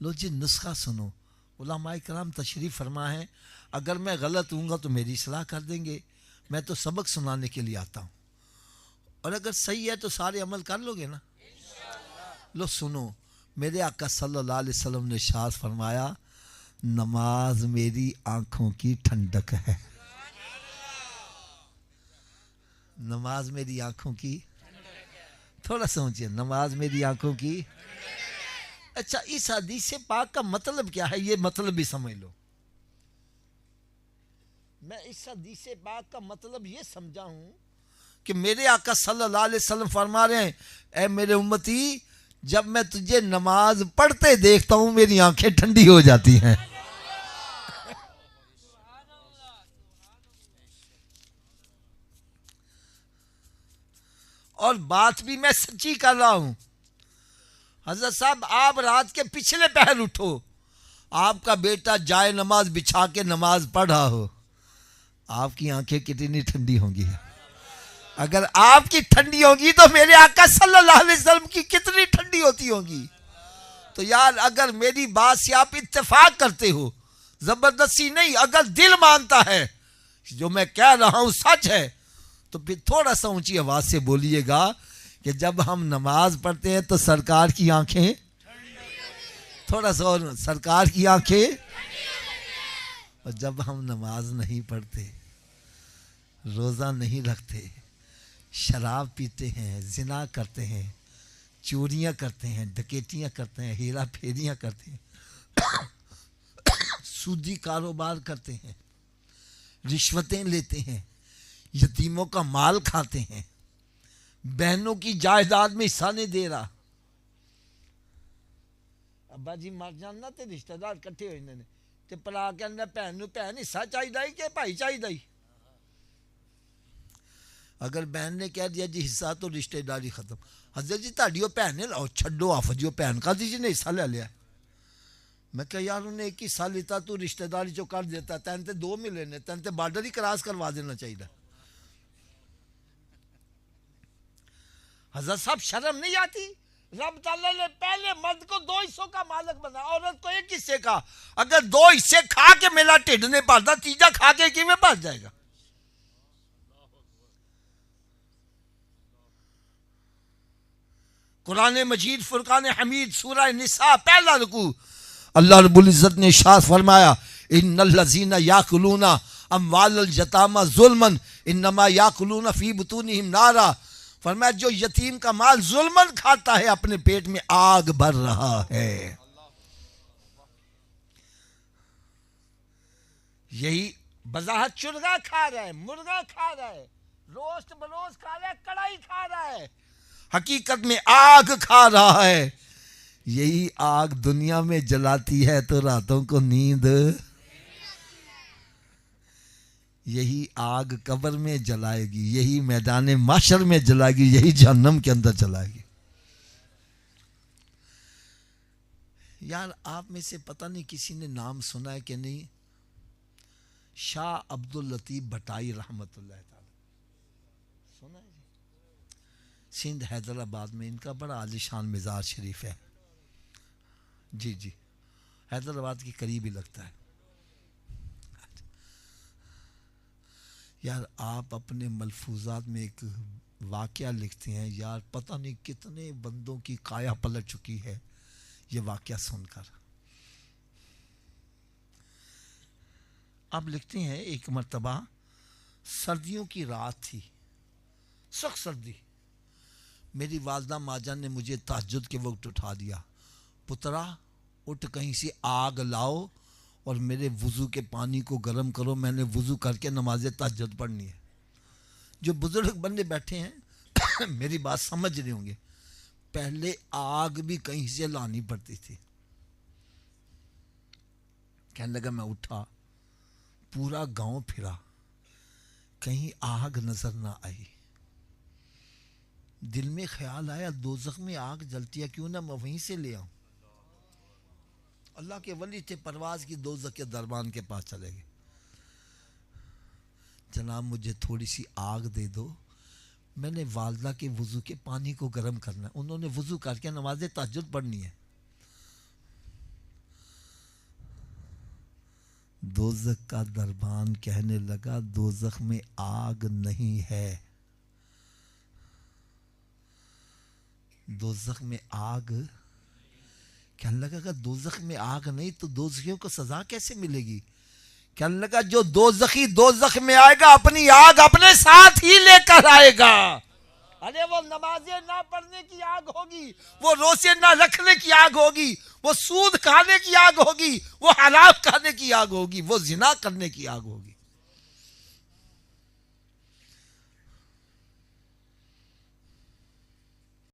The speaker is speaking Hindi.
लो जी नुस्खा सुनो। उलमाए कराम तशरीफ़ फरमा है, अगर मैं गलत हूँगा तो मेरी इस्लाह कर देंगे, मैं तो सबक सुनाने के लिए आता हूँ, और अगर सही है तो सारे अमल कर लोगे ना। लो सुनो, मेरे आका सल्लल्लाहु अलैहि वसल्लम ने इरशाद फरमाया, नमाज मेरी आंखों की ठंडक है। नमाज मेरी आंखों की, थोड़ा समझिए, नमाज मेरी आंखों की। अच्छा, इस हदीस पाक का मतलब क्या है, ये मतलब भी समझ लो। मैं इस हदीस पाक का मतलब ये समझा हूं कि मेरे आका सल्लल्लाहु अलैहि वसल्लम फरमा रहे हैं, ऐ मेरे उम्मती, जब मैं तुझे नमाज पढ़ते देखता हूं मेरी आंखें ठंडी हो जाती हैं। और बात भी मैं सच्ची कर रहा हूं। हजरत साहब, आप रात के पिछले पहर उठो, आपका बेटा जाए नमाज बिछा के नमाज पढ़ रहा हो, आपकी आंखें कितनी ठंडी होंगी। अगर आपकी ठंडी होगी तो मेरे आका सल्लल्लाहु अलैहि वसल्लम की कितनी ठंडी होती होगी। तो यार, अगर मेरी बात से आप इत्तेफाक करते हो, जबरदस्ती नहीं, अगर दिल मानता है जो मैं कह रहा हूं सच है, तो फिर थोड़ा सा ऊंची आवाज से बोलिएगा कि जब हम नमाज पढ़ते हैं तो सरकार की आंखें, थोड़ा सा और, सरकार की आंखें, और जब हम नमाज नहीं पढ़ते, रोजा नहीं रखते, शराब पीते हैं, जिना करते हैं, चोरियां करते हैं, डकैतियां करते हैं, हेरा फेरियां करते हैं, सूदी कारोबार करते हैं, रिश्वतें लेते हैं, यतीमों का माल खाते हैं, बहनों की जायदाद में हिस्सा नहीं दे रहा। अब्बा जी मर जाना तो रिश्तेदार इकट्ठे हो जाते, ते भरा कहना भैन नूं भैन हिस्सा चाहिए कि भाई चाहिए। अगर बहन ने कह दिया जी हिस्सा, तो रिश्तेदारी खत्म। हजरत जी ताड़ी भैन ने लाओ, छो आफ जी भैन का जी ने हिस्सा ले लिया। मैं क्या यार, उन्हें एक हिस्सा लेता तू रिश्तेदारी चो कर देता, तैन ते दो मिले ने, तैन ते बार्डर ही क्रॉस करवा देना चाहिए। हजरत साहब, शर्म नहीं आती? रब ताला ने पहले मर्द को 2 हिस्सों का मालिक बना, औरत को 1 हिस्से का। अगर 2 हिस्से खा के मेरा ढिड नहीं भरता, तीजा खा के किवें भर जाएगा? कुरान मजीद फुरकान हमीद सूरह निसा पहला रुकू, अल्लाह रब्बुल इज्जत ने इरशाद फरमाया, इन्नल लज़ीना याकुलूना अमवालल यतामा ज़ुल्मन इन्नमा याकुलूना फी बुतूनिहिम नारा। फरमाया, जो यतीम का माल जुल्मन खाता है, अपने पेट में आग भर रहा है। यही बजाहत चुरगा खा रहा है, मुर्गा खा रहा है, रोस्ट बलोस खा रहा है, कढ़ाई खा रहा है, हकीकत में आग खा रहा है। यही आग दुनिया में जलाती है तो रातों को नींद, यही आग कब्र में जलाएगी, यही मैदान माशर में जलाएगी, यही जहन्नम के अंदर जलाएगी। यार, आप में से पता नहीं किसी ने नाम सुना है कि नहीं, शाह अब्दुल लतीफ भटाई रहमतुल्लाह ताला, सुना है? सिंध हैदराबाद में इनका बड़ा आलिशान मिज़ार शरीफ है। जी जी, हैदराबाद के करीब ही लगता है। यार, आप अपने मलफूजात में एक वाक़या लिखते हैं, यार पता नहीं कितने बंदों की काया पलट चुकी है ये वाक़या सुनकर। आप लिखते हैं, एक मर्तबा सर्दियों की रात थी, सख्त सर्दी, मेरी वालदा माजान ने मुझे तहज्जुद के वक्त उठा दिया, पुत्रा उठ कहीं से आग लाओ और मेरे वज़ू के पानी को गर्म करो, मैंने वज़ू करके नमाज तहज्जुद पढ़नी है। जो बुजुर्ग बंदे बैठे हैं मेरी बात समझ रहे होंगे, पहले आग भी कहीं से लानी पड़ती थी। कहने लगा, मैं उठा, पूरा गांव फिरा, कहीं आग नजर ना आई। दिल में ख्याल आया, दोज़ख में आग जलती है, क्यों ना मैं वहीं से ले आऊं। अल्लाह के वली थे, परवाज की दोज़ख के दरबान के पास चले गए, जनाब मुझे थोड़ी सी आग दे दो, मैंने वालदा के वज़ू के पानी को गर्म करना है। उन्होंने वज़ू करके नमाज तहज्जुद पढ़नी है। दोजख का दरबान कहने लगा दोजख में आग नहीं है। दोजख में आग, कहने लगा अगर दोजख में आग नहीं तो दोजखियों को सजा कैसे मिलेगी? कहने लगा जो दोजखी दोजख में आएगा अपनी आग अपने साथ ही लेकर आएगा। अरे वो नमाजें ना पढ़ने की आग होगी, वो रोजे ना रखने की आग होगी, वो सूद खाने की आग होगी, वो हराम खाने की आग होगी, वो जिना करने की आग होगी।